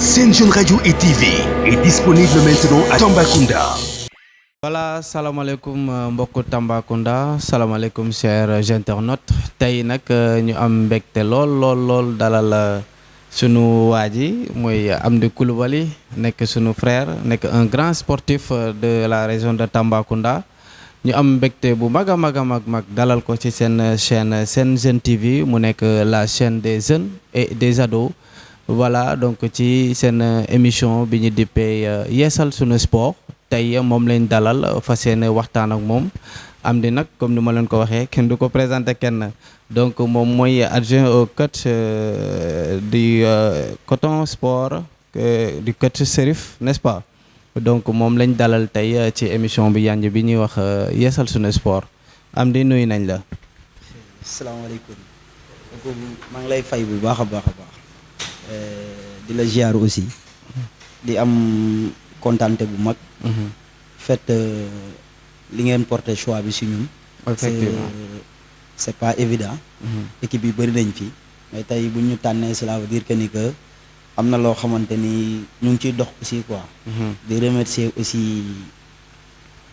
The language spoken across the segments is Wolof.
Sen Jeune Radio et TV est disponible maintenant à Tambacounda. Voilà, salaamaaleykum mbokku Tambacounda, salaamaaleykum chers internautes. Tey nag ñu am mbégte lool dalal sunu waa ji mooy Amdy Coulibaly nekk sunu frère nekk un grand sportif de la région de Tambacounda. ñu am mbégte bu mag a mag dalal ko ci seen chaîne Sen Jeune TV mu nekk la chaîne des jeunes et des ados. Voilà, donc ci seen émission bi ñu dippee yeesal sunu sport tey moom lañ dalal fas yéene waxtaan ak moom Amdy nag comme ni ma leen ko waxee kenn du ko présenté kenn donc moom mooy adjoint au coach du coton sport du coach Serif, n'est-ce pas? Donc moom lañ dalal tey ci émission bi yanj bi ñuy wax yeesal sunu sport Amdy nuyu nañ la. salaamaaleykum donc maa ngi lay fay bu baax a baax di la ziar aussi di am kontante bu mag. fait li ngeen porté choix bi si ñun. Effectivement c'est pas évident. équipe yi bëri nañ fi mais tey bu ñu tànnee cela veut dire que ni que am na loo xamante ni ñu ngi ciy dox aussi quoi. di remercier aussi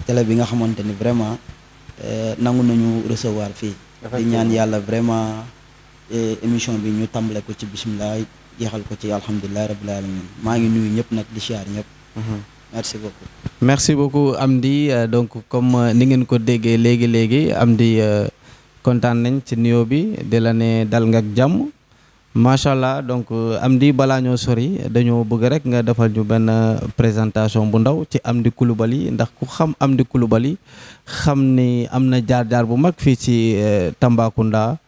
télé bi nga xamante ni vraiment nangu nañu recevoir fii. di ñaan yàlla vraiment émission bi ñu tàmbale ko ci bismillah jeexal ko ci alhamdulilah rabbil alamin maa ngi nuyu ñëpp nag di siyaar ñëpp. merci beaucoup. merci beaucoup Amdy donc comme ni ngeen ko déggee léegi Amdy kontaan nañ ci nuyoo bi di la ne dal nga ak jàmm macha allah donc Amdy balaa ñoo sori dañoo bëgg rek nga defal ñu benn présentation bu ndaw ci Amdy Coulibaly ndax ku xam Amdy Coulibaly xam ni am na jaar-jaar bu mag fii ci Tambacounda.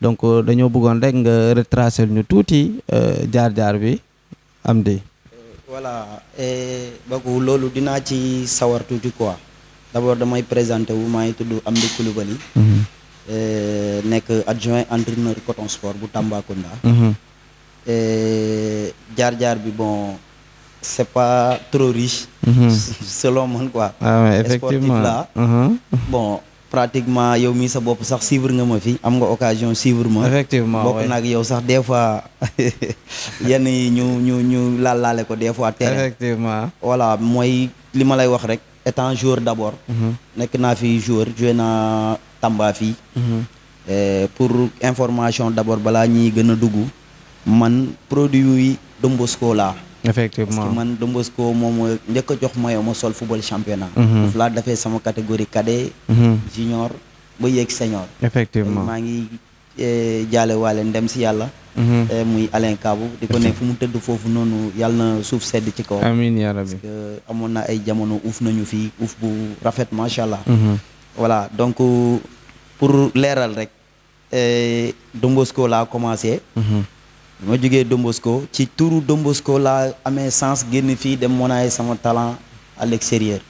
donc dañoo bëggoon rek nga retracer ñu tuuti jaar-jaar bi Amdy. voilà donc loolu dinaa ci sawar tuuti quoi d'abord damay présenter wu maa ngi tudd Amdy Coulibaly. nekk adjoint entraîneur coton sport bu Tambacounda. jaar-jaar bi bon c'est pas trop riche. selon man quoi. ah effectivement sportif là. bon. pratiquement yow mii sa bopp sax suivre nga ma fi am nga occasion suivre ma. effectivement bokk nag yow sax des fois yenn yi ñu laale ko des fois terrain. effectivement voilà mooy li ma lay wax rek étant joueur d'abord. nekk naa fi joueur joué naa Tamba fii. pour information d'abord balaa ñuy gën a dugg man produit yi Don Bosco laa. effectivement parce que man Don Bosco moom njëkk a jox mayo ma sol football championnat. foofu laa defee sama catégorie cadet. junior ba yéeg senior. effectivement maa ngi jaale waale ndem si yàlla. muy Alain Kabou di ko ne fu mu tëdd foofu noonu yàlla na suuf sedd ci kaw. amiin yaa rabbi. parce que amoon na ay jamono uuf nañu fii uuf bu rafet macha allah. voilà donc pour leeral rek Don Bosco laa commencé. ma jógee Don Bosco ci turu Don Bosco laa amee sens génn fii dem monnaie sama talent à l'extérieur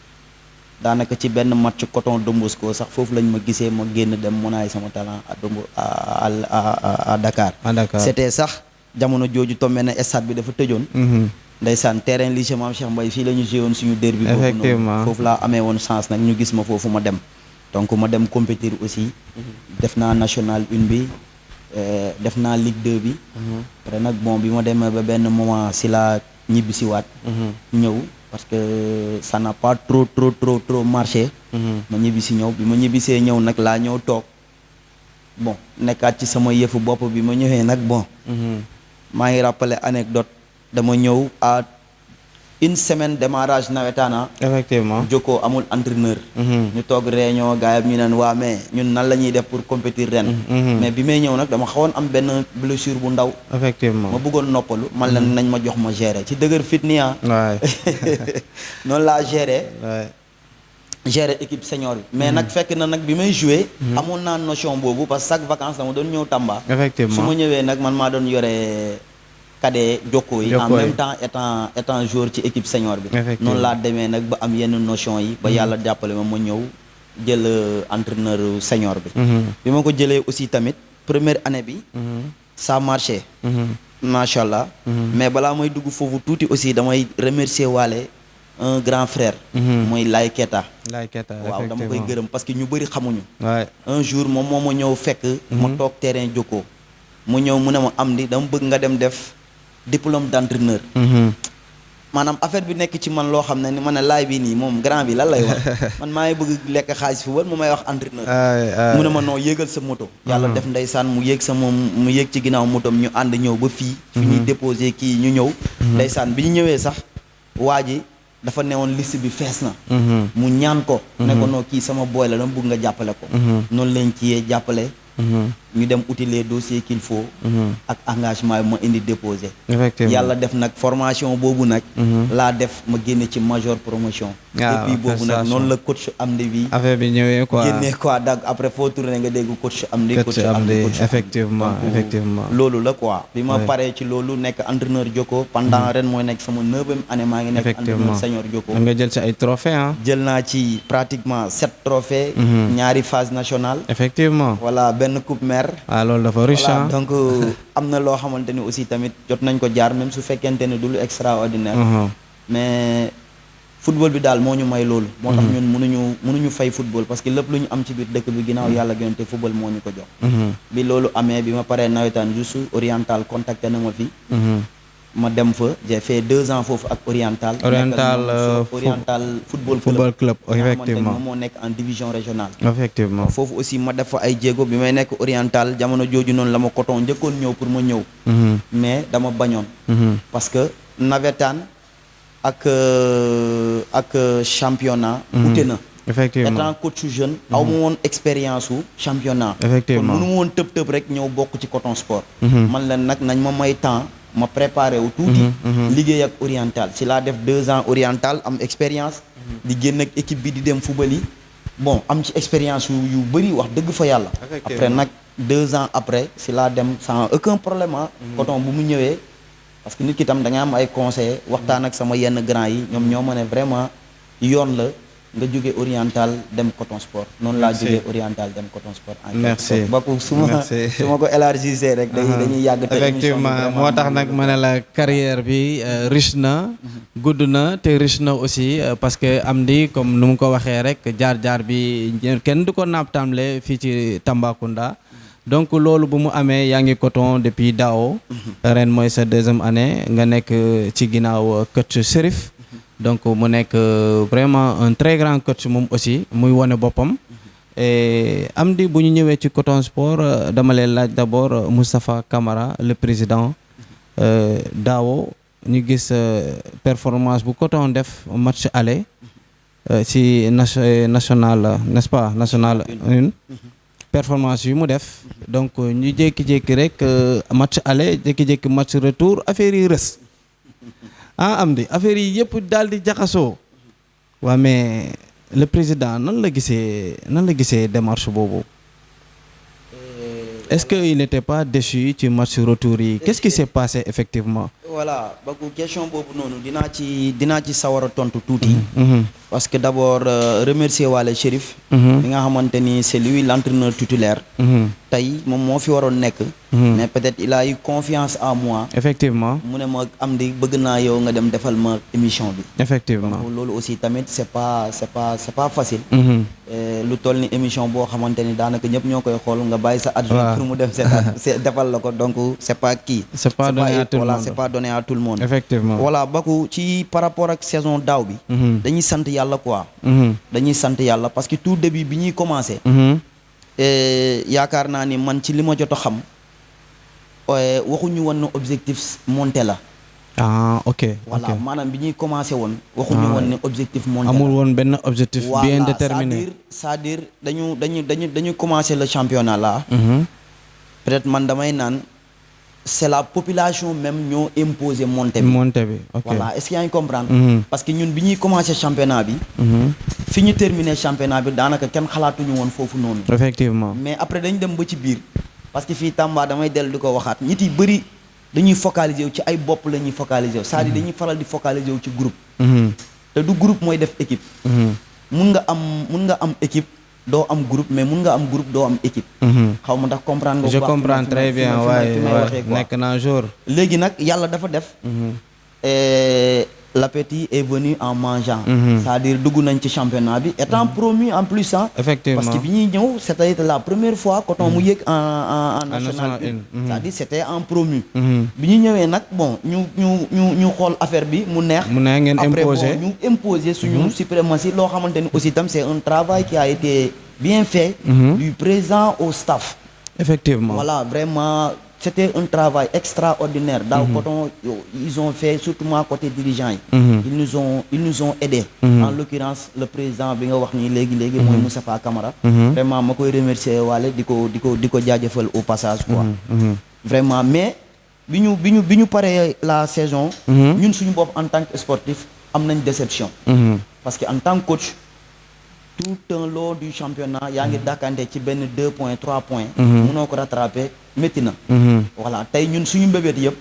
daanaka ci benn match coton Don Bosco sax foofu lañ ma gisee ma génn dem monnaie sama talent à Dakar. à Dakar c'était sax jamono jooju tombé na stade bi dafa tëjoon. ndeysaan terrain lycée Mame Cheikh Mbaye fii la ñu joué woon suñu derby. effectivement foofu laa amee woon chance nag ñu gis ma foofu ma dem donc ma dem compétir aussi. def naa national 1 bi. def naa Ligue 2 bi. après nag bon bi ma demee ba benn moment si la ñibbisiwaat. ñëw parce que ça n'a pas trop marché. ma ñibbisi ñëw bi ma ñibbisee ñëw nag laa ñëw toog bon nekkaat ci sama yëfu bopp bi ma ñëwee nag bon. maa ngi rappeler anecdote dama ñëw à une semaine démarrage nawetaana. effectivement Jokko amul entraîneur. ñu toog réunion gars yi ñu neen waa mais ñun nan la ñuy def pour compétir ren. mais bi may ñëw nag dama xawoon am benn blessure bu ndaw. effectivement ma bëggoon noppalu man la nañ ma jox ma gérer ci dëgër fit nii ah. waay noonu laa gérer. waay gérer équipe senior bi. mais nag fekk na nag bi may jouer. amoon naa notion boobu parce que chaque vacances dama doon ñëw Tamba. effectivement su ma ñëwee nag man maa doon yore. cadet Jokko yi en même temps étant joueur ci équipe senior bi. noonu laa demee nag ba am yenn notion yi ba yàlla jàppale ma ñëw jël entraîneur senior bi. bi ma ko jëlee aussi tamit première année bi. ça marché. macha allah. mais balaa may dugg foofu tuuti aussi damay remercier waale un grand frère. mooy Laye Keta. waaw dama koy gërëm parce que ñu bëri xamuñu. un jour moom moo ma ñëw fekk. ma toog terrain Jokko mu ñëw mu ne ma Amdy dama bëgg nga dem def diplôme d'entraîneur. maanaam affaire bi nekk ci man loo xam ne ni ma ne laay bi nii moom grand bi lan lay wax man maa ngi bëgg lekk xaalis football mu may wax entraîneur. mu ne ma non yéegal sa moto. yàlla def ndeysaan mu yéeg sa moom mu yéeg ci ginnaaw motom ñu ànd ñëw ba fii. fi ñuy déposé kii ñu ñëw. ndeysaan bi ñu ñëwee sax waa ji dafa newoon liste bi fees na. mu ñaan ko. ne ko non kii sama boy la dama bëgg nga jàppale ko. noonu lañ ciyee jàppale. ñu dem outil les dossiers qu'il faut. ak engagement yi ma indi déposé. effectivement yàlla def nag formation boobu nag. laa def ma génne ci major promotion. waaw depuis boobu nag noonu la coach Amdi bi. affaire bi ñëwee quoi génnee quoi dag après foo tourné nga dégg coach Amdi. coach Amdi effectivement effectivement. loolu la quoi bi ma paree ci loolu nekk entraîneur Joko pendant ren mooy nekk sama 9e année maa ngi nekk entraîneur senior Joko. nga jël ci ay trophées ah. jël naa ci pratiquement 7 trophées. ñaari phase nationale. effectivement voilà benn coupe mère. ah loolu dafa riche voilà donc am na loo xamante ni aussi tamit jot nañ ko jaar même su fekkente ne du lu extraordinaire. mais football bi daal moo ñu may loolu. moo tax ñun mënuñu fay football parce que lépp lu ñu am ci biir dëkk bi ginnaaw yàlla gënante football moo ñu ko jox. bi loolu amee bi ma paree nawetaan juste oriental contacté na ma fi. ma dem fa j'ai fait 2 ans foofu ak oriental. oriental football club effectivement moom moo nekk en division régionale. effectivement foofu aussi ma def fa ay jéego bi may nekk oriental jamono jooju noonu la ma coton njëkkoon ñëw pour ma ñëw. mais dama bañoon. parce que nawetaan ak championnat. ute na. effectivement étant coach jeune. aw ma woon expérience su championnat. effectivement kon mënu ma woon tëb rek ñëw bokk ci coton sport. man leen nag nañ ma may temps. ma préparé wu tuuti. liggéey ak oriental ci laa def 2 ans oriental am expérience. di génn ak équipe bi di dem football yi bon am ci expérience yu bëri wax dëgg fa yàlla. après nag 2 ans après ci laa dem sans aucun problème ah. coton bu mu ñëwee parce que nit ki tam da nga am ay conseillers waxtaan ak sama yenn grand yi ñoom ñoo ma ne vraiment yoon la nga jóge oriental dem coton sport. noonu laa jógee oriental dem coton sport. merci beaucoup su ma ko élargissé rek. dañuy yàgg te effectivement moo tax nag ma ne la carrière bi riche na. gudd na te riche na aussi parce que Amdi comme nu mu ko waxee rek jaar-jaar bi kenn du ko naaptamle fii ci Tambacounda. donc loolu bu mu amee yaa ngi coton depuis daaw. ren mooy sa 2e année nga nekk ci ginnaaw coach Chérif. donc mu nekk vraiment un très grand coach moom aussi muy wane boppam. et Amdi bu ñu ñëwee ci coton sport dama leen laaj d'abord Moustapha Camara le président daaw ñu gis performance bu coton def match aller ci national n'est-ce pas national 1 performance yu mu def donc ñu jékki-jékki rek match aller jékki-jékki match retour affaire yi rës Amdi affaire yi yëpp daal di jaxasoo waa mais le président nan la gisee démarche boobu est-ce que il n'était pas déçu ci match retour yi qu'est-ce qui s'est passé effectivement. voilà baku question boobu noonu dinaa ci sawar a tontu tuuti. parce que d'abord remercier waale Chérif. bi nga xamante ni c'est lui l'entraîneur titulaire. tey moom moo fi waroon nekk. mais peut-être il a eu confiance en moi. effectivement mu ne ma Amdi bëgg naa yow nga dem defal ma émission bi. effectivement donc loolu aussi tamit c'est pas facile. lu toll ni émission boo xamante ni daanaka ñëpp ñoo koy xool nga bàyyi sa adjoint pour mu dem defal la ko donc c'est pas kii. c'est pas donné à tout le monde c'est pas donné à tout le monde. effectivement voilà Baku ci par rapport ak saison daaw bi. dañuy sant yàlla quoi. dañuy sant yàlla parce que tout début bi ñuy commencer. yaakaar naa ni man ci li ma jot a xam waxuñu woon ne objectif monté la. ah ok voilà maanaam bi ñuy commencer woon. waxuñu woon ne objectif monté la amul woon benn objectif bien déterminé. c'est-à-dire dañu commencer le championnat là. peut-être man damay naan c'est la population même ñoo imposer montée bi. ok voilà est-ce que yaa ngi comprendre. parce que ñun bi ñuy commencer championnat bi. fi ñu terminer championnat bi daanaka kenn xalaatuñu woon foofu noonu. effectivement mais après dañ dem ba ci biir. parce que fii Tamba damay dellu di ko waxaat nit yi bëri dañuy focaliser wu ci ay bopp la ñuy focaliser wu c'est-à-dire dañuy faral di focaliser wu ci groupe. te du groupe mooy def équipe. mun nga am équipe doo am groupe mais mun nga am groupe doo am équipe. xaw ma ndax comprendre nga. je comprends très bien waaye nekk naa jour. léegi nag yàlla dafa def. l'appétit est venu en mangeant. C'est-à-dire dugg nañ ci championnat bi étant promu en plus effectivement parce que bi ñuy ñëw c'était la première fois Coton mu yéeg en national 1 c'est-à-dire c'était en promu bi ñu ñëwee nag bon ñu xool affaire bi mu neex ngeen après imposer bon ñu imposer suñu suprématie loo xamante ni aussi tam c'est un travail qui a été bien fait du président au staff. Effectivement. Voilà, vraiment, c'était un travail extraordinaire. Dans Coton, ils ont fait, surtout moi, côté dirigeant. Ils nous ont aidés. En l'occurrence, le président, Moustapha Camara. Vraiment, je peux remercier Wale, diko djadjefel au passage. Quoi. Vraiment, mais, biñu paré la saison, nous, en tant que sportif, avons une déception. Parce qu'en tant que coach, tout un lot du championnat yaa ngi dàkkante ci benn 2 points 3 points mënoo ko rattraper métti na voilà tey ñun suñu mbébét yëpp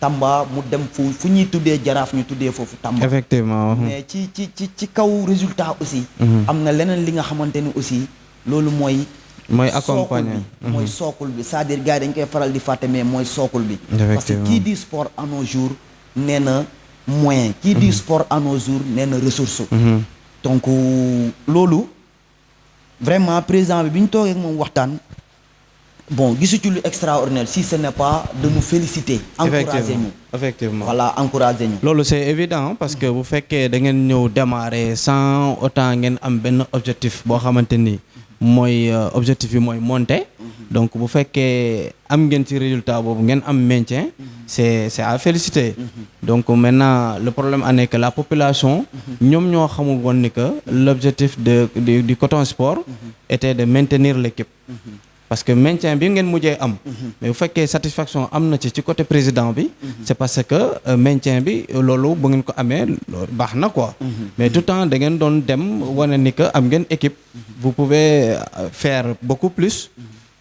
Tamba mu dem fu ñuy tuddee Jaraaf ñu tuddee foofu Tamba effectivement mais ci kaw résultat aussi am na leneen li nga xamante ni aussi loolu mooy accompagner mooy sookul bi c'est-à-dire gars yi dañ koy faral di fàtte mais mooy sookul bi parce que qui dit sport à nos jours nee na moyen qui dit sport à nos jours nee na ressource donc loolu vraiment président bi ñu toogee ak moom waxtaan bon gisu ci lu extraordinaire si ce n'est pas de nous féliciter encourager ñu effectivement voilà encourager ñu loolu c'est évident parce que bu fekkee da ngeen ñëw démarrer sans autant ngeen am benn objectif boo xamante ni mooy objectif bi mooy monter donc bu fekkee am ngeen ci résultat boobu ngeen am maintien c'est à féliciter donc maintenant le problème en est que la population ñoom ñoo xamul woon ni que l'objectif du Coton Sport était de maintenir l'équipe parce que maintien bi ngeen mujjee am mais bu fekkee satisfaction am na ci côté président bi c'est parce que maintien bi loolu bu ngeen ko amee baax na quoi mais tout le temps da ngeen doon dem wane ni que am ngeen équipe vous pouvez faire beaucoup plus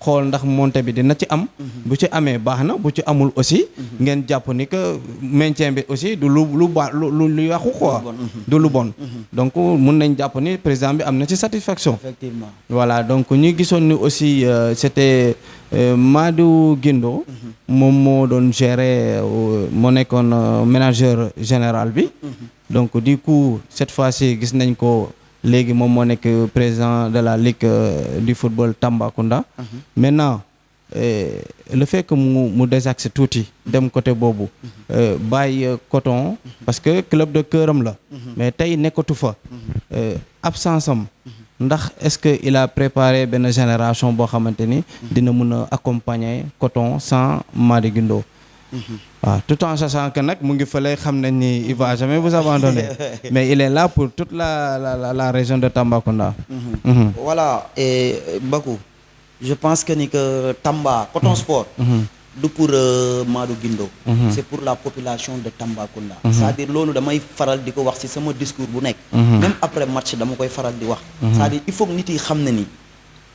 xool ndax montée bi dina ci am bu ci amee baax na bu ci amul aussi ngeen jàpp ni que maintien bi aussi du lu yàqu quoi du lu bon donc mun nañ jàpp ni président bi am na ci satisfaction effectivement voilà donc ñu gisoon ni aussi c'était Madou Guindo moom moo doon gérer moo nekkoon manager général bi donc du coup cette fois-ci gis nañ ko léegi moom moo nekk président de la ligue du football Tambacounda maintenant le fait que mu désaxe tuuti dem côté boobu bàyyi Coton parce que club de cœuram la mais tey nekkatu fa absence am ndax est-ce que il a préparé benn génération boo xamante ni dina mën a accompagner Coton sans Madi Guindo waaw tout en sachant que nag mu ngi fële xam nañ ni il va jamais vous abandonner mais il est là pour toute la région de Tambacounda. Voilà et Bakou je pense que ni que Tamba Coton Sport du pour Madou Guindo c'est pour la population de Tambacounda c'est-à-dire loolu damay faral di ko wax ci sama discours bu nekk même après match dama koy faral di wax c'est-à-dire il faut que nit yi xam ne ni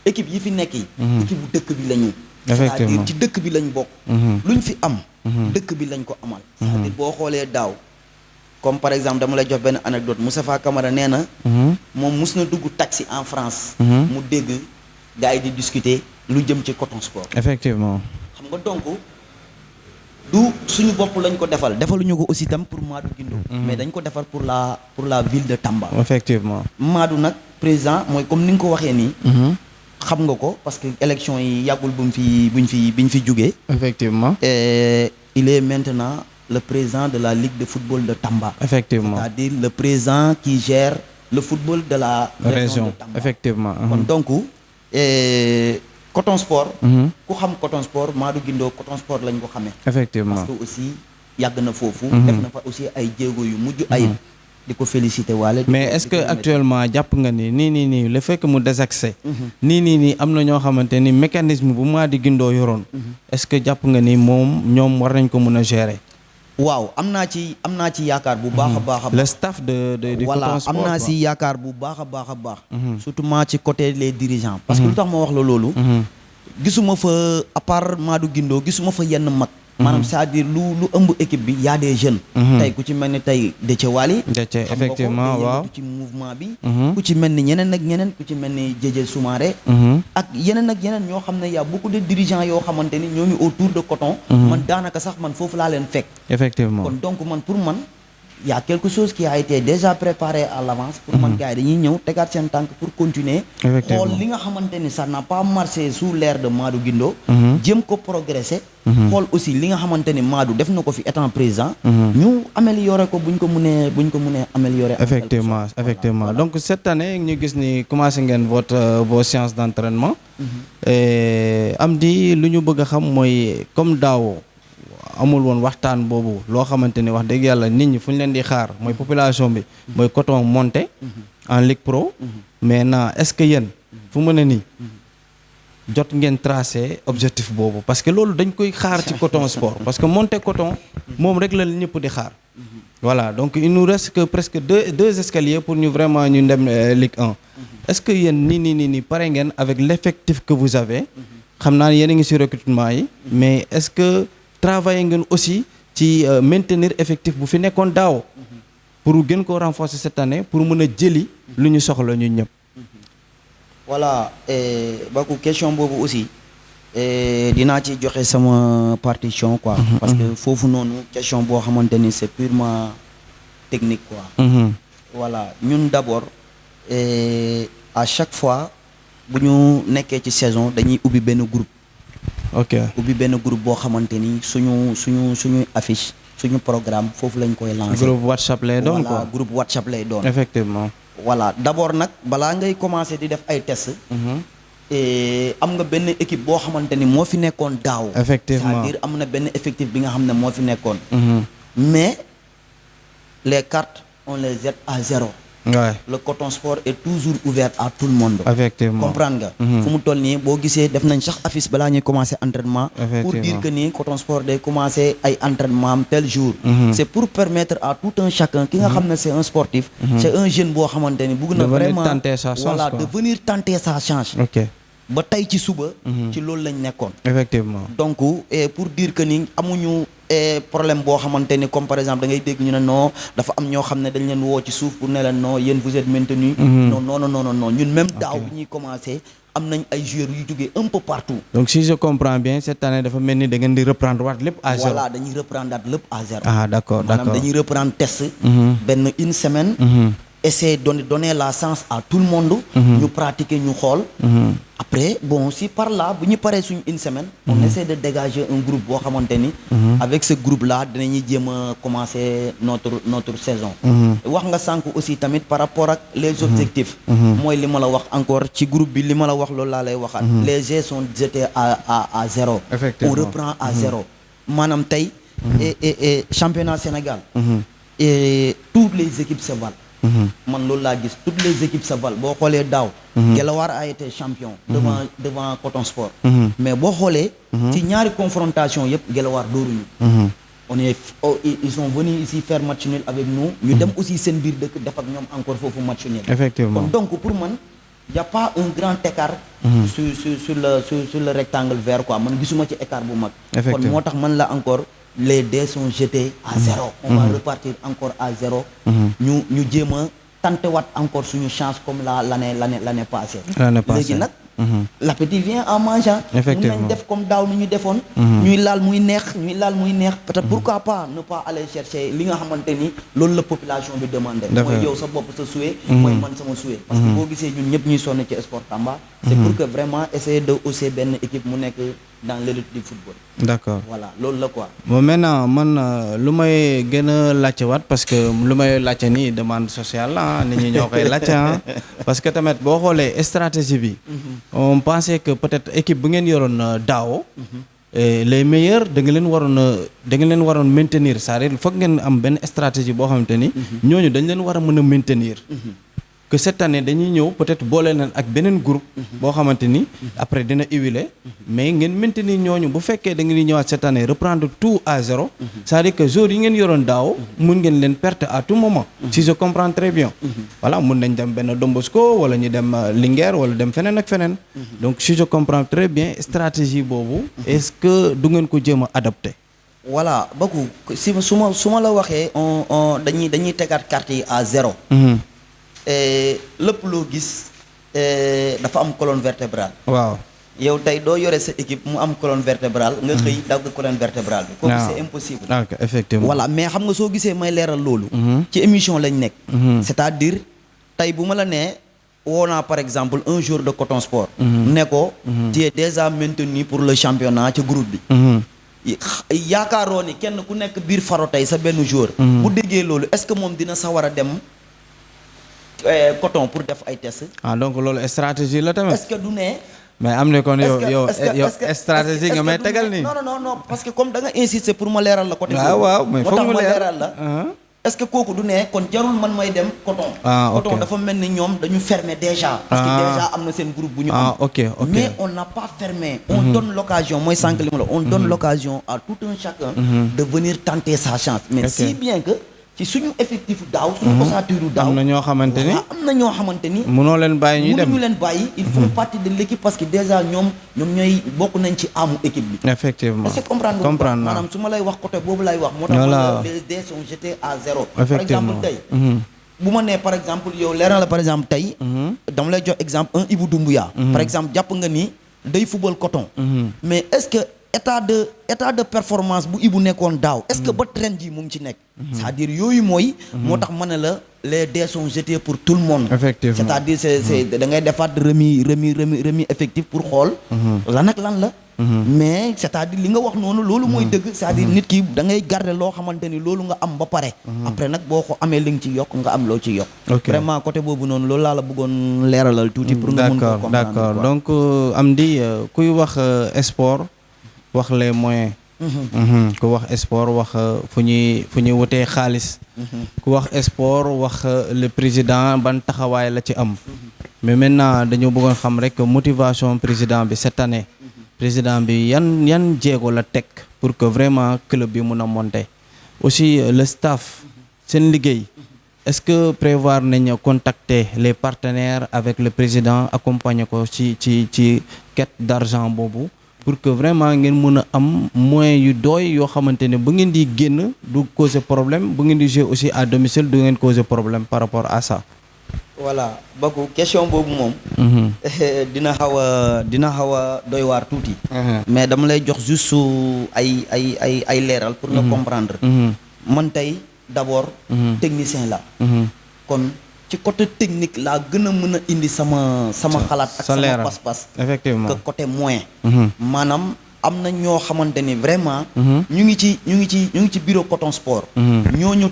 équipe yi fi nekk yi équipe bu dëkk bi la ñu c'est-à-dire ci dëkk bi lañ bokk luñ fi am dëkk bi lañ ko amal c'est-à-dire boo xoolee daaw comme par exemple dama lay jox benn anecdote Moustapha Camara nee na moom mus na dugg taxi en France mu dégg gars yi di discuter lu jëm ci Coton Sport effectivement xam nga donc du suñu bopp lañ ko defaluñu ko aussi tam pour Madou Guindo mais dañ ko defar pour la ville de Tamba effectivement Madou nag président mooy comme ni nga ko waxee nii xam nga ko parce que élection yi yàggul biñ fi jógee effectivement et il est maintenant le président de la ligue de football de Tamba effectivement c'est-à-dire le président qui gère le football de la région de Tamba effectivement kon donc Coton Sport ku xam Coton Sport Madou Guindo Coton Sport lañ ko xamee effectivement parce que aussi yàgg na foofu def na fa aussi ay jéego yu mujj ayib di ko féliciter waale mais est-ce que actuellement jàpp nga ni nii le fait que mu désaxé nii am na ñoo xamante ni mécanisme bu Madou Guindo yoroon est-ce que jàpp nga ni ñoom war nañ ko mën a gérer waaw am naa ci yaakaar bu baax a baax a baax le staff de voilà Coton Sport am naa ci yaakaar bu baax a baax surtout ci côté les dirigeants parce que lu tax ma wax la loolu gisuma fa à part Madou Guindo gisuma fa yenn mag maanaam c'est-à-dire lu ëmb équipe bi y a des jeunes tey ku ci mel ni tey Déthié Wali effectivement waaw ci mouvement bi ku ci mel ni ñeneen ak ñeneen ku ci mel ni Diédié Soumaré ak yeneen ñoo xam ne y a beaucoup de dirigeants yoo xamante ni ñoo ngi autour de Coton man daanaka sax man foofu laa leen fekk effectivement kon donc man pour man y a quelque chose qui a été déjà préparé à l'avance pour man gars yi dañuy ñëw tegaat seen tànk pour continuer xool li nga xamante ni ça n'a pas marché sous l'ère de Madou Guindo jéem ko progresser xool aussi li nga xamante ni Madou def na ko fi étant président ñu améliorer ko buñ ko mënee améliorer effectivement effectivement donc cette année ñu gis ni commencé ngeen vos séances d'entraînement am di lu ñu bëgg a xam mooy comme daaw amul woon waxtaan boobu loo xamante ni wax dëgg yàlla nit ñi fu ñu leen di xaar mooy population bi mooy coton monté en Ligue Pro maintenant est-ce que yéen fu mu ne nii jot ngeen tracé objectif boobu parce que loolu dañ koy xaar ci coton sport parce que monté coton moom rek la ñëpp di xaar voilà donc il nous reste que presque deux escaliers pour ñu vraiment ñu dem Ligue 1 est-ce que yéen nii pare ngeen avec l'effectif que vous avez xam naa yéen a ngi ci recrutement yi mais est-ce que travailler ngeen aussi ci maintenir effectif bu fi nekkoon daaw pour gën ko renforcer cette année pour mën a jëli lu ñu soxla ñun ñëpp. voilà Bakou question boobu aussi dinaa ci joxe sama partition quoi. parce que foofu noonu question boo xamante ni c'est purement technique quoi. voilà ñun d'abord à chaque fois bu ñu nekkee ci saison dañuy ubbi benn groupe. ok ubbi benn groupe boo xamante ni suñuy affiche suñu programme foofu lañ koy lancer. groupe WhatsApp lay doon quoi voilà groupe WhatsApp lay doon. effectivement. voilà d'abord nag balaa ngay commencer di def ay tests. am nga benn équipe boo xamante ni moo fi nekkoon daaw. effectivement c'est-à-dire am na benn effectif bi nga xam ne moo fi nekkoon. mais les cartes on les jette à zéro. Ouais. Le coton sport est toujours ouvert à tout le monde. Effectivement. Comprendre nga. fu mu toll nii boo gisee def nañ sax affiche balaa ñuy commencer entraînement. pour dire que ni coton sport day commencer ay entraînement am tel jour. c'est pour permettre à tout un chacun ki nga xam ne c'est un sportif. c'est un jeune boo xamante ni bëgg na vraiment tenter sa chance voilà quoi. de venir tenter sa chance. ok ba tey ci suba. ci loolu lañ nekkoon. effectivement. donc pour dire que ni amuñu problème boo xamante ni comme par exemple da ngay dégg ñu ne non dafa am ñoo xam ne dañ leen woo ci suuf pour ne leen non yéen vous êtes maintenu. non ñun même daaw bi ñuy commencer am nañ ay joueurs yu jógee un peu partout. donc si je comprends bien cette année dafa mel ni da ngeen di reprendre waat lépp à zéro. voilà dañuy reprendre lépp à zéro. ah d'accord maanaam dañuy reprendre test. benn une semaine. essayer donner la chance à tout le monde. ñu pratiquer ñu xool. après bon si par là bu ñu paree suñu une semaine. on essaie de dégager un groupe boo xamante ni. avec ce groupe là dinañuy jéem a commencer notre saison. wax nga sànq aussi tamit par rapport ak les objectifs. mooy li ma la wax encore ci groupe bi li ma la wax loolu laa lay waxaat. les jeux sont jetés à zéro. Effectivement. on reprend à zéro. maanaam tey. et championnat Sénégal. et toutes les équipes se valent. man loolu laa gis toutes les équipes se valent boo xoolee daaw. Guelwaar a été champion. devant Coton Sport. mais boo xoolee. ci ñaari confrontation yëpp Guelwaar dóoruñu. ils sont venus ici faire match nul avec nous. ñu dem aussi seen biir dëkk def ak ñoom encore foofu match nul. effectivement kon donc pour man y a pas un grand écart. sur le rectangle vert quoi man gisuma ci écart bu mag. kon moo tax man la encore. les dés sont jetés à zéro. On va repartir encore à zéro. ñu jéem a tantewaat encore suñu chance comme l'année passée. léegi nag. l'appétit vient en mangeant. effectivement mun nañ def comme daaw ni ñu defoon. ñuy laal muy neex peut-être pourquoi pas ne pas aller chercher li nga xamante ni loolu la population bi demandé. mooy yow sa bopp sa souhait. mooy man sama souhait. parce que boo gisee ñun ñëpp ñuy sonn ci sport Tamba. c'est pour que vraiment essayer de hausser benn équipe mu nekk dans l'élite du football. d'accord voilà loolu la quoi. bon maintenant man lu may gën a laajte waat parce que lu may laajte nii demande sociale la nit ñi ñoo koy laajte parce que tamit boo xoolee stratégie bi. on pensait que peut-être équipe bu ngeen yoroon daaw. les meilleurs da nga leen waroon maintenir c'est-à-dire foog ngeen am benn stratégie boo xamante ni. ñooñu dañ leen war a mën a maintenir. que cette année dañuy ñëw peut-être boole leen ak beneen groupe. boo xamante ni après dina huiler. mais ngeen maintenir ñooñu bu fekkee da ngeen di ñëwaat cette année reprendre tout à zéro. c'est-à-dire que joueurs yi ngeen yoroon daaw. mun ngeen leen perte à tout moment. si je comprends très bien. voilà mun nañ dem benn Don Bosco wala ñu dem Linguère wala dem feneen ak feneen. donc si je comprends très bien stratégie boobu. est-ce que du ngeen ko jéem a adopté. voilà Bakou si su ma la waxee dañuy tegaat carte yi à zéro. lépp loo gis dafa am colonne vertébrale. waaw yow tey doo yore sa équipe mu am colonne vertébrale nga xëy dagg colonne vertébrale bi. kooku c'est impossible. ok effectivement. voilà mais xam nga soo gisee may leeral loolu. ci émission lañ nekk. c'est-à-dire tey bu ma la nee woo naa par exemple un joueur de Coton Sport. ne ko. tu es déjà maintenu pour le championnat ci groupe bi. yaakaaroo ni kenn ku nekk biir faro tey sa benn joueur. bu déggee loolu est-ce que moom dina sawar a dem Coton pour def ay tests. donc loolu stratégie la tamit. est-ce que du ne. mais am na kon yow stratégie nga may tegal nii. non parce que comme da nga insister pour ma leeral la côté. waaw mais foog mu leeral la. est-ce que kooku du ne kon jarul man may dem Coton. ok Coton dafa mel ni ñoom dañu fermer déjà. parce que déjà am na seen groupe bu ñu am. ok mais on n'a pas fermé. on donne l'occasion mooy sànq li ma la on donne l'occasion à tout un chacun. de venir tenter sa chance. mais si bien que ci suñu effectif daaw. suñu ossature daaw am na ñoo xamante ni am na ñoo xamante ni. mënoo leen bàyyi ñuy dem mënuñu leen bàyyi. ils font partie de l'équipe parce que déjà ñoom ñooy bokk nañ ci amu équipe bi. effectivement est-ce que comprendre nga maanaam su ma lay wax côté boobu lay wax. moo tax les dés sont jetés à zéro. par exemple tey. bu ma nee par exemple yow leeral la par exemple tey. dama lay jox exemple un Ibou Doumbouya. par exemple jàpp nga ni day football Coton. mais est-ce que état de performance bu Ibou nekkoon daaw est-ce que ba ren jii mu ngi ci nekk. c'est-à-dire yooyu mooy. moo tax ma ne la les dés sont jetés pour tout le monde. effectivement c'est-à-dire c'est da ngay defaat remis effectif pour xool. lan ak lan la. mais c'est-à-dire li nga wax noonu loolu mooy dëgg c'est-à-dire nit ki da ngay garder loo xamante ni loolu nga am ba pare. après nag boo ko amee li nga ci yokk nga am loo ci yokk. vraiment côté boobu noonu loolu laa la bëggoon leeralal tuuti. pour nga mën ko comprendre d'accord donc Amdy kuy wax sport wax les moyens. ku wax sport wax fu ñuy wutee xaalis. ku wax sport wax le président ban taxawaay la ci am. mais maintenant dañoo bëggoon xam rek motivation président bi cette année. président bi yan jéego la teg pour que vraiment club bi mun a monter. aussi le staff seen liggéey est-ce que prévoir nañ contacter les partenaires avec le président accompagner ko ci quête d'argent boobu. pour que vraiment ngeen mën a am moyens yu doy yoo xamante ne bu ngeen di génn du causer problème bu ngeen di jouer aussi à domicile du ngeen causer problème par rapport à ça. voilà Bakou question boobu moom. dina xaw a doy waar tuuti. mais dama lay jox juste ay leeral pour nga comprendre. man tey d'abord. technicien la. kon ci côté technique laa gën a mën a indi sama xalaat ak sama pas-pas. effectivement que côté moyen. maanaam am na ñoo xamante ni vraiment. ñu ngi ci bureau Coton Sport. ñooñu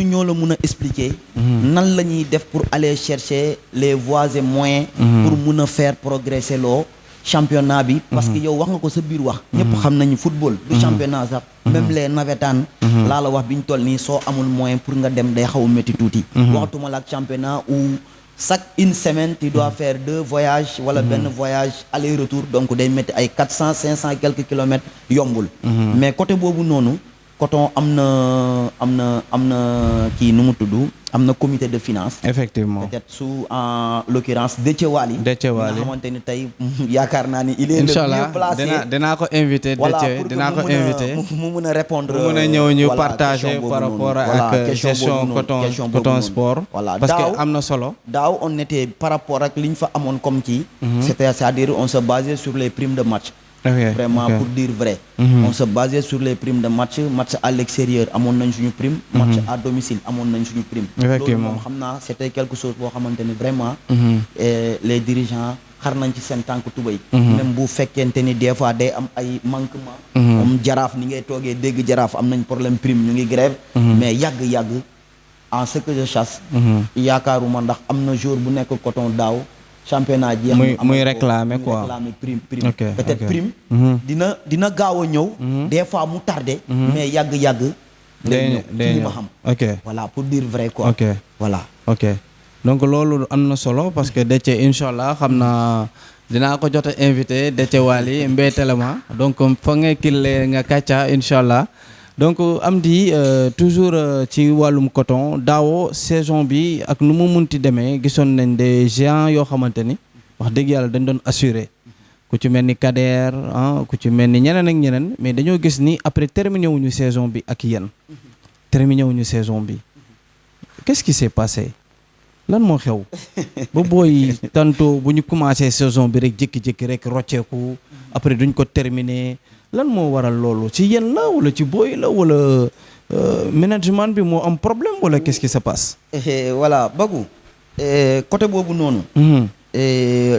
ñoo la mën a expliquer. nan la ñuy def pour aller chercher les voies et moyens. pour mën a faire progresser loo championnat bi. parce que yow wax nga ko sa biir wax. ñëpp xam nañu football. du championnat sax. même les navétanes. laa la wax bi ñu toll nii soo amul moyen pour nga dem day xaw a métti tuuti. waxatuma la ak championnat où chaque une semaine tu dois faire 2 voyages wala benn voyage aller-retour donc day métti ay 400 500 quelques kilomètres yombul. mais côté boobu noonu Coton am na kii nu mu tudd am na comité de finance. effectivement peut-être sous en l'occurrence Déthié Wali nga xamante ni tey yaakaar naa ni il est le mieux placé. dinaa ko invité Déthié dinaa ko invité mu mën a répondre. mu mën a ñëw ñu partager par rapport ak gestion Coton Sport. voilà parce que am na solo. daaw on était par rapport ak li ñu fa amoon comme kii. c'est-à-dire on se basait sur les primes de match. Vraiment pour dire vrai. On se basait sur les primes de match à l'extérieur amoon nañ suñu prime. match à domicile amoon nañ suñu prime. effectivement loolu moom xam naa c'était quelque chose boo xamante ni vraiment. les dirigeants xar nañ ci seen tànk tubéy. même bu fekkente ni des fois day am ay manquement. comme jaraaf ni ngay toogee dégg jaraaf am nañ problème prime ñu ngi grève. mais yàgg en ce que je chasse. yaakaaruma ndax am na jour bu nekk Coton daaw. championnat jeex muy réclamer quoi prime peut-être prime dina gaaw a ñëw des fois mu tardé mais yàgg day ñëw ba xam voilà pour dire vrai quoi voilà donc loolu am na solo parce que Déthié inchallah xam naa dinaa ko jot a invité Déthié Wali mbeetelema donc fa nga kille nga kàcca inchallah donc Amdy toujours ci wàllum coton daawo saison bi ak nu mu munti demee gisoon nañ des géants yoo xamante ni wax dëgg yàlla dañ doon assurer ku ci mel ni Kader ku ci mel ni ñeneen ak ñeneen mais dañoo gis ni après terminé wuñu saison bi ak yéen terminé wuñu saison bi qu'est-ce qui s'est passé lan moo xew ba booy tantôt bu ñu commencé saison bi rek jékki-jékki rek rocceeku après duñ ko terminer lan moo waral loolu ci yéen la wala ci booy la wala management bi moo am problème wala qu'est-ce qui se passe. Voilà Bagou côté boobu noonu.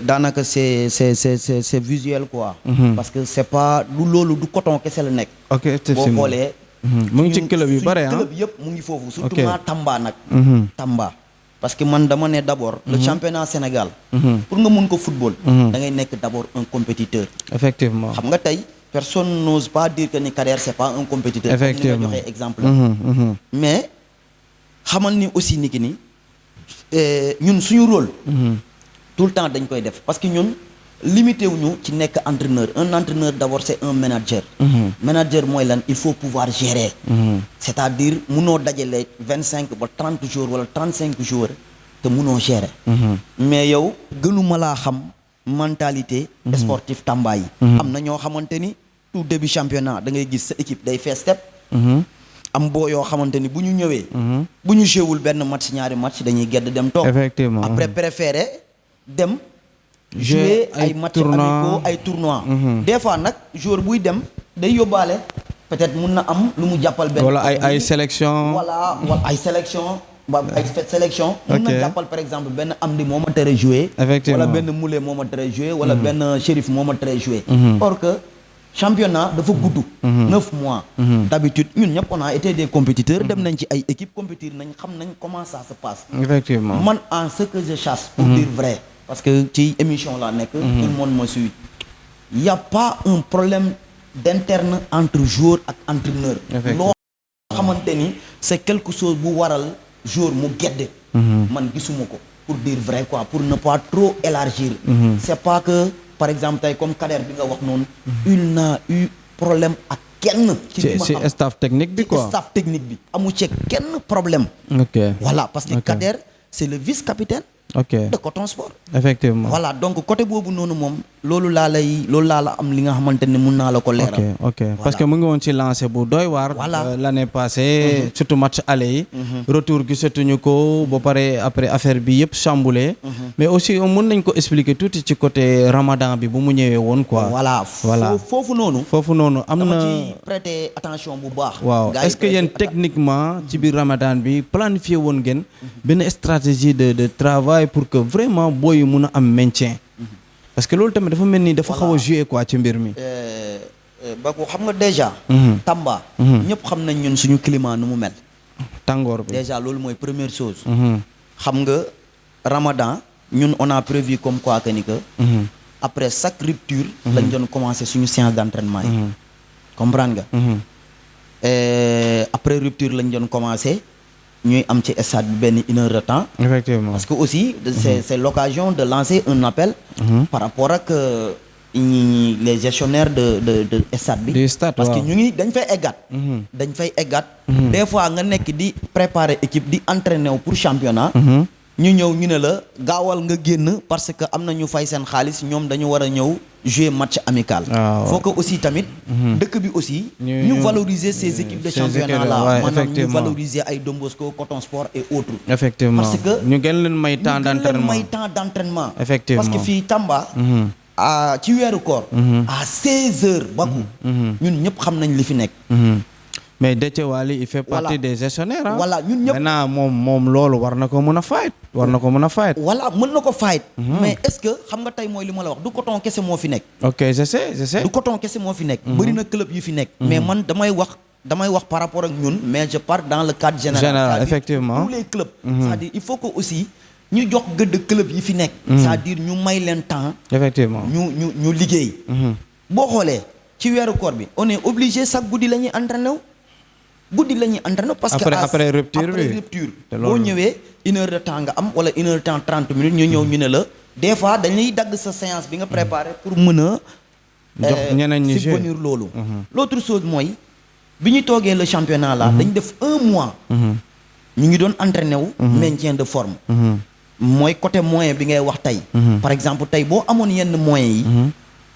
daanaka c'est visuel quoi. parce que c'est pas du loolu du coton kese la nekk. ok boo xoolee. mu ngi ci club yu bare ah club yëpp mu ngi foofu. surtout Tamba nag. Tamba parce que man dama ne d'abord. le championnat Sénégal. pour nga mun ko football. da ngay nekk d'abord un compétiteur. effectivement xam nga tey personne n'ose pas dire que ni Kader c'est pas un compétiteur. effectivement comme ni nga joxee exemple. mais xamal ni aussi ni ki ni ñun suñu rôle. tout le temps dañ koy def parce que ñun limité wuñu ci nekk entraîneur un entraîneur d'abord c'est un manager. manager mooy lan il faut pouvoir gérer. c'est-à-dire munoo dajale 25 ba 30 jours wala 35 jours te munoo gérer. mais yow gënuma laa xam mentalité sportive Tamba yi. am na ñoo xamante ni tout début championnat da ngay gis sa équipe day fees step. am boo yoo xamante ni bu ñu ñëwee. bu ñu jouewul benn match ñaari match dañuy gedd dem toog. effectivement après préféré dem. jouer ay match amicaux ay tournois. des fois nag joueur buy dem day yóbbaale peut-être mun na am lu mu jàppal benn. wala ay sélection. wala ay sélection. ay sélection. mun na jàppal par exemple benn Amdi moo ma tere jouer. effectivement wala benn Moulé moo ma tere jouer. wala benn Chérif moo ma tere jouer. or que championnat dafa gudd. 9 mois. d'habitude ñun ñëpp on a été des compétiteurs. dem nañ ci ay équipes compétir nañ xam nañ comment ça se passe. effectivement man en ce que je chasse. pour dire vrai. parce que ci émission laa nekk. tout le monde me suit. y a pas un problème d'interne entre joueur ak entraîneur. loo xamante ni c'est quelque chose bu waral joueur mu gedde. man gisuma ko pour dire vrai quoi pour ne pas trop élargir. c'est pas que par exemple tey comme Kader bi nga wax noonu. il n'a eu problème ak kenn. ci staff technique bi quoi ci staff technique bi. amu ci kenn problème. ok voilà parce que Kader c'est le vice-capitaine. de Coton Sport. effectivement voilà donc côté boobu noonu moom loolu laa la am li nga xamante ne mun naa la ko leeral. ok parce que mu ngi woon ci lancé bu doy waar. l'année passée. surtout match aller yi. retour gisatuñu ko ba pare après affaire bi yëpp chamboulé. mais aussi mun nañ ko expliquer tuuti ci côté Ramadan bi bu mu ñëwee woon quoi. voilà foofu noonu. am na dama ci prêter attention bu baax. waaw est-ce que yéen techniquement ci biir Ramadan bi planifié woon ngeen benn stratégie de travail pour que vraiment booy mun a am maintien. parce que loolu tamit dafa mel ni dafa xaw a jouer quoi ci mbir mi. ba ko xam nga déjà. Tamba. ñëpp xam nañ ñun suñu climat nu mu mel. tàngoor bi déjà loolu mooy première chose. xam nga Ramadan ñun on a prévu comme quoi que ni que. après chaque rupture. lañ doon commencer suñu séance d'entraînement yi. comprendre nga. après rupture lañ doon commencer. ñuy am ci stade bi benn 1 heure de temps. effectivement parce que aussi c'est l'occasion de lancer un appel. par rapport ak les gestionnaires de stade bi. parce que ñu ngi dañ fay eggat. des fois nga nekk di préparer équipe di entraîner wu pour championnat. ñu ñëw ñu ne la gaawal nga génn parce que am na ñu fay seen xaalis ñoom dañu war a ñëw jouer match amical. faut que aussi tamit. dëkk bi aussi. ñu valoriser ces équipes de championnat là maanaam ñu valoriser ay Don Bosco Coton Sport et autres. effectivement parce que ñu gën leen may temps d'entraînement. effectivement parce que fii Tamba. ci weeru koor. à 16h. Baku. ñun ñëpp xam nañ li fi nekk. mais Déthié Wally il fait partie des gestionnaires ah. voilà ñun ñëpp maintenant moom loolu war na ko mën a fight. voilà mën na ko fight. mais est-ce que xam nga tey mooy li ma la wax du coton kese moo fi nekk. ok je sais. du coton kese moo fi nekk. bëri na club yu fi nekk. mais man damay wax par rapport ak ñun mais je parle dans le cadre général. effectivement tous les clubs. c'est-à-dire il faut que aussi ñu jox gëdd club yi fi nekk. c'est-à-dire ñu may leen temps. effectivement ñu liggéey. boo xoolee ci weeru koor bi on est obligé chaque guddi la ñuy entraîner parce que après rupture boo ñëwee 1 heure de temps nga am wala 1 heure de temps 30 minutes ñu ñëw ñu ne la des fois dañuy dagg sa séance bi nga préparé pour mën a jox ñeneen ñi subvenir loolu. l'autre chose mooy bi ñu toogee le championnat là dañ def 1 mois ñu ngi doon entraîner wu maintien de forme mooy côté moyen bi ngay wax tey par exemple tey boo amoon yenn moyens yi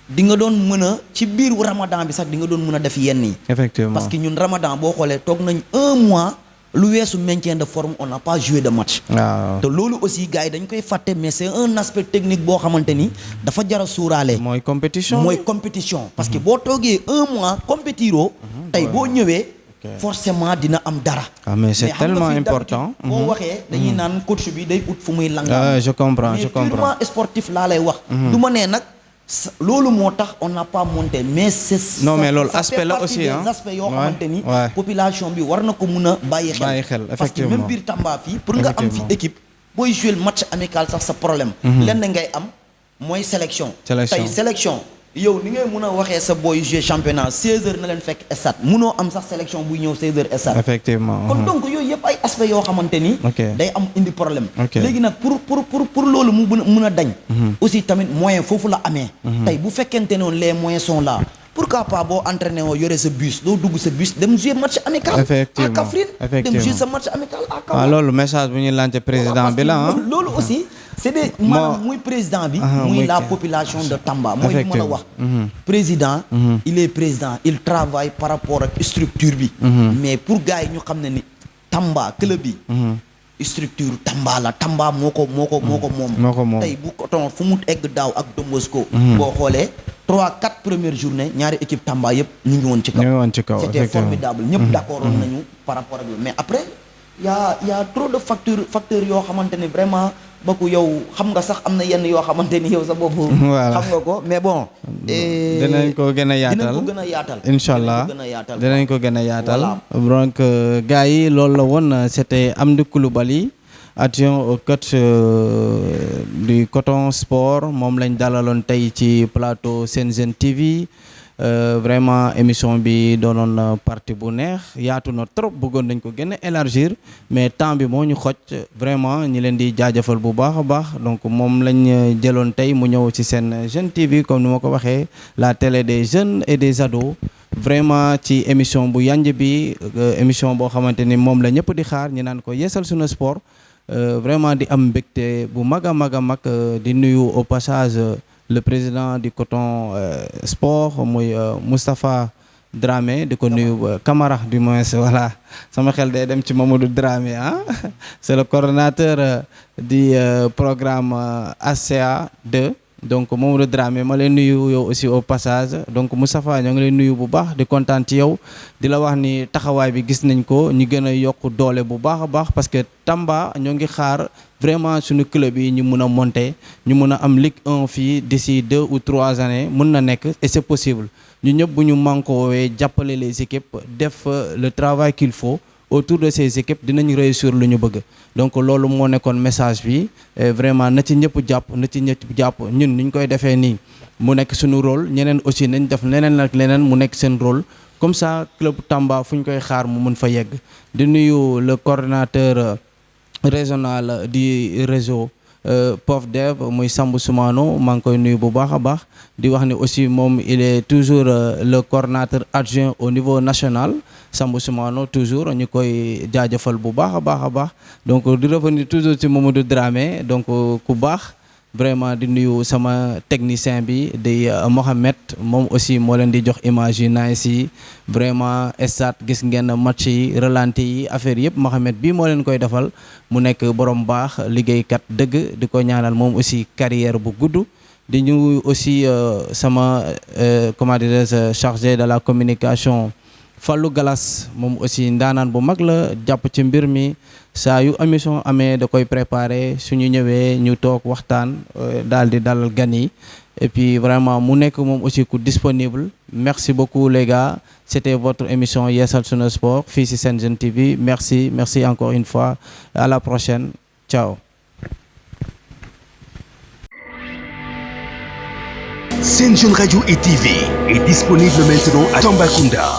di nga doon mën a ci biir Ramadan bi sax di nga doon mën a def yenn yi. effectivement parce que ñun Ramadan boo xoolee toog nañ 1 mois lu weesu maintien de forme on n'a pas joué de match. waaw te loolu aussi gars yi dañ koy fàtte mais c'est un aspect technique boo xamante ni dafa jar a suuraale. mooy compétition parce que boo toogee un mois compétiroo tey boo ñëwee. forcément dina am dara. mais c'est tellement important. boo waxee dañuy naan coach bi day ut fu muy lang. je comprends mais purement sportif laa lay wax. du ma nee nag loolu moo tax on n'a pas monté mais c'est. non mais loolu aspect la aussi des aspects yoo xamante ni. population bi war na ko mun a bàyyi xel. parce que même biir Tamba fii pour nga am fi équipe booy jouer match amical sax sa problème. lenn ngay am mooy sélection. tey sélection. yow ni ngay mun a waxee sa booy jouer championnat 16h na leen fekk stade munoo am sax sélection buy ñëw 16h stade. effectivement kon donc yooyu yëpp ay aspects yoo xamante ni. day am indi problème. léegi nag pour loolu mu mun a dañ. aussi tamit moyen foofu la amee. tey bu fekkente noonu les moyens sont là. pourquoi pas boo entraîné woo yore sa bus doo dugg sa bus dem jouer match amical. effectivement à Kaffrine dem jouer sa match amical à Kaolack. waaw loolu message bu ñuy lancé président bi la loolu aussi. c'est des maanaam muy président bi. muy la population de Tamba. mooy li ma la wax. président. il est président il travaille par rapport ak structure bi. mais pour gars yi ñu xam ne ni Tamba club bi. structure Tamba la Tamba moo ko moom. tey bu coton fu mu egg daaw ak Don Bosco. boo xoolee 3-4 premières journées ñaari équipe Tamba yëpp ñu ngi woon ci kaw. c'était formidable ñëpp d'accord nañu par rapport ak mais après y a trop de facteurs yoo xamante ni vraiment. bokku yow xam nga sax am na yenn yoo xamante ni yow sa bopp. xam nga ko mais bon. dinañ ko gën a yaatal incha allah dinañ ko gën a yaatal. donc gars yi loolu la woon c'était Amdy Coulibaly adjoint au coach du Coton Sport moom lañ dalaloon tey ci plateau Sen Jeune TV. Vraiment émission bi doonoon partie bu neex yaatu na trop bëggoon nañ ko gën a élargir mais temps bi moo ñu xoj vraiment ñi leen di jaajëfal bu baax a baax donc moom lañ jëloon tey mu ñëw ci Sen Jeune TV comme ni ma ko waxee la télé des jeunes et des ados vraiment ci émission bu yanj bi émission boo xamante ni moom la ñëpp di xaar ñi naan ko yeesal sunu sport vraiment di am mbégte bu mag a mag a mag di nuyu au passage le président du Coton Sport muy Moustapha Dramé di ko nuyu Camara du moins voilà sama xel day dem ci Mamadou Dramé c'est le coordonnateur du programme ACA 2 donc Mamadou Dramé ma lay nuyu yow aussi au passage donc Moustapha ñoo ngi lay nuyu bu baax di kontaan ci yow di la wax ni taxawaay bi gis nañ ko ñu gën a yokk doole bu baax a baax parce que Tamba ñoo ngi xaar vraiment suñu club yi ñu mun a monter ñu mun a am Ligue 1 fii d'ici 2 ou 3 années mun na nekk et c'est possible ñu ñëpp bu ñu mankoowee jàppale les équipes def le travail qu'il faut autour de ces équipes dinañ réussir lu ñu bëgg donc loolu moo nekkoon message bi vraiment na ci ñëpp jàpp ñun ñu koy defee nii mu nekk suñu rôle ñeneen aussi nañ def leneen ak leneen mu nekk seen rôle comme ça club Tamba fu ñu koy xaar mu mun fa yegg di nuyu le coordonnateur régional du réseau POFDEV muy Sambou Soumano maa ngi koy nuyu bu baax a baax di wax ni aussi moom il est toujours le coordonnateur adjoint au niveau national Sambou Soumano toujours ñu koy jaajëfal bu baax a baax donc di revenir toujours ci Mamadou Dramé donc ku baax vraiment di nuyu sama technicien bi di Mohamed moom aussi moo leen di jox image yi nice yi vraiment stade gis ngeen match yi ralenti yi affaire yëpp Mohamed bii moo leen koy defal mu nekk borom baax liggéeykat dëgg di ko ñaanal moom aussi carrière bu gudd di ñu aussi sama comment dirais-je chargé de la communication Fallou Galas moom aussi ndaanaan bu mag la jàpp ci mbir mi saa yu émission amee da koy préparer suñu ñëwee ñu toog waxtaan daal di dalal gan yi et puis vraiment mu nekk moom aussi ku disponible merci beaucoup les gars c'était votre émission Yeesal Sunu Sport fii ci Sen Jeune TV merci encore une fois à la prochaine ciao. Sen Jeune Radio et TV est disponible maintenant à Tambacounda.